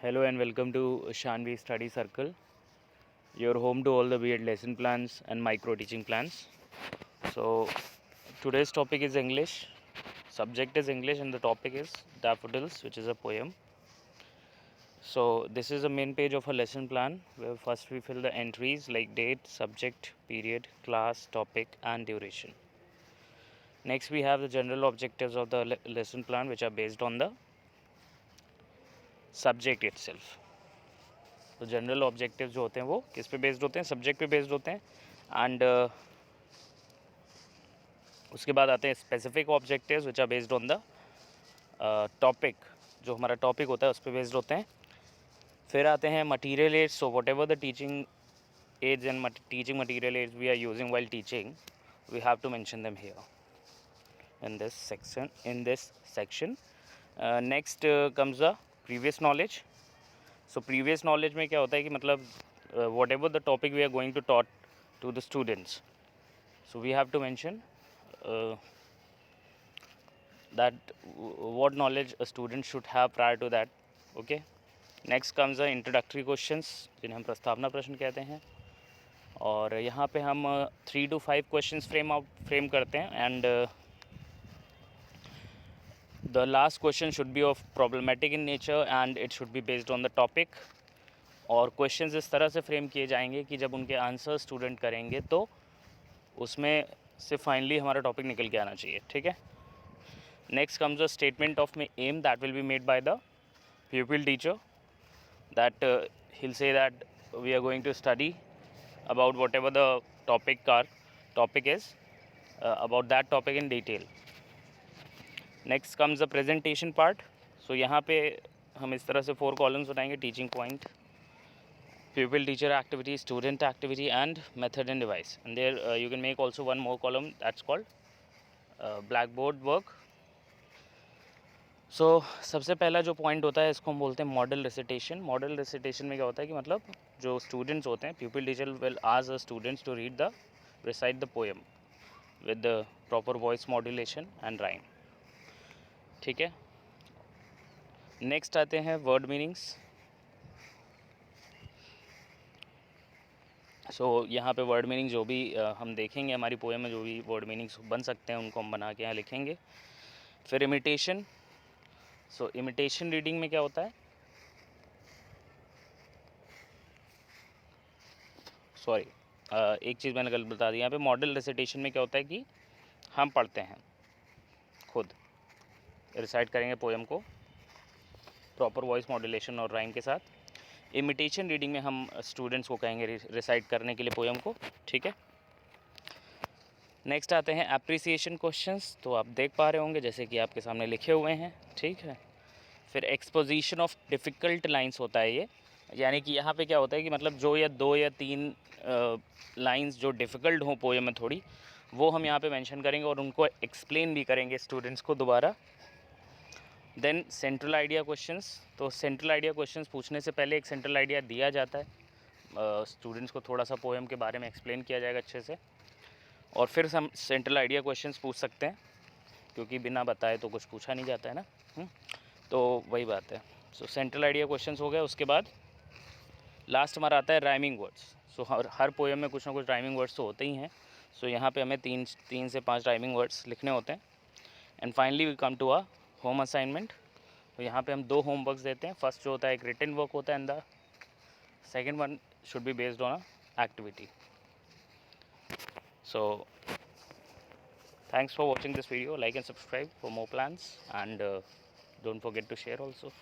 Hello and welcome to Shanvi Study Circle, your home to all the weird lesson plans and micro teaching plans. So, today's topic is English. Subject is English and the topic is Daffodils, which is a poem. So, this is the main page of a lesson plan where first we fill the entries like date, subject, period, class, topic, and duration. Next, we have the general objectives of the lesson plan, which are based on the subject itself. तो general objective जो होते हैं वो किस पे based होते हैं, subject पे बेस्ड होते हैं. एंड उसके बाद आते हैं specific objectives which are based on the topic. जो हमारा टॉपिक होता है उस पर बेस्ड होते हैं. फिर आते हैं material aids. So whatever the teaching aids and teaching material aids we are using while teaching, we have to mention them here in this section. Next comes the previous knowledge. So previous knowledge में क्या होता है कि मतलब whatever the topic we are going to taught to the students, so we have to mention that what knowledge a student should have prior to that. Okay. Next comes the introductory questions, जिन्हें हम प्रस्तावना प्रश्न कहते हैं. और यहाँ पे हम 3 to 5 क्वेश्चंस फ्रेम करते हैं. And the last question should be of problematic in nature and it should be based on the topic. और क्वेश्चंस इस तरह से फ्रेम किए जाएंगे कि जब उनके आंसर स्टूडेंट करेंगे तो उसमें से फाइनली हमारा टॉपिक निकल के आना चाहिए. ठीक है. Next comes the statement of aim that will be made by the pupil teacher, that he'll say that we are going to study about whatever the topic is, about that topic in detail. Next comes the presentation part. So यहाँ पे हम इस तरह से 4 columns बनाएंगे. Teaching point, pupil teacher activity, student activity and method and device. And there you can make also one more column that's called blackboard work. सो सबसे पहला जो पॉइंट होता है इसको हम बोलते हैं मॉडल रिसिटेशन. मॉडल रिसिटेशन में क्या होता है कि मतलब जो स्टूडेंट्स होते हैं, pupil teacher will ask the students to recite the poem with the proper voice modulation and rhyme. ठीक है. नेक्स्ट आते हैं वर्ड मीनिंग्स. सो यहाँ पे वर्ड मीनिंग जो भी हम देखेंगे हमारी पोएम में, जो भी वर्ड मीनिंग्स बन सकते हैं उनको हम बना के यहाँ लिखेंगे. फिर इमिटेशन. सो इमिटेशन रीडिंग में क्या होता है, सॉरी एक चीज़ मैंने गलत बता दी यहाँ पे. मॉडल रिसिटेशन में क्या होता है कि हम पढ़ते हैं, खुद रिसाइट करेंगे पोएम को प्रॉपर वॉइस मॉड्यूलेशन और राइम के साथ. इमिटेशन रीडिंग में हम स्टूडेंट्स को कहेंगे रिसाइट करने के लिए पोएम को. ठीक है. नेक्स्ट आते हैं एप्रिसिएशन क्वेश्चंस. तो आप देख पा रहे होंगे जैसे कि आपके सामने लिखे हुए हैं. ठीक है. फिर एक्सपोजिशन ऑफ डिफ़िकल्ट लाइंस होता है ये, यानी कि यहाँ पे क्या होता है कि मतलब जो या 2 या 3 लाइंस जो डिफ़िकल्ट हों पोएम में थोड़ी, वो हम यहाँ पे मेंशन करेंगे और उनको एक्सप्लेन भी करेंगे स्टूडेंट्स को दोबारा. Then central idea questions. तो सेंट्रल आइडिया क्वेश्चंस पूछने से पहले एक सेंट्रल आइडिया दिया जाता है, स्टूडेंट्स को थोड़ा सा पोएम के बारे में एक्सप्लेन किया जाएगा अच्छे से, और फिर हम सेंट्रल आइडिया क्वेश्चंस पूछ सकते हैं, क्योंकि बिना बताए तो कुछ पूछा नहीं जाता है ना. तो वही बात है. सो सेंट्रल आइडिया क्वेश्चंस हो गया. उसके बाद लास्ट हमारा आता है राइमिंग वर्ड्स. सो हर पोएम में कुछ ना कुछ राइमिंग वर्ड्स तो होते ही हैं. सो यहाँ पे हमें 3 से 5 राइमिंग वर्ड्स लिखने होते हैं. And finally we come to a home assignment. तो यहाँ पे हम 2 होमवर्क्स देते हैं. फर्स्ट जो होता है एक रिटन वर्क होता है and the second one should be based on a activity. So thanks for watching this video. Like and subscribe for more plans, and don't forget to share also.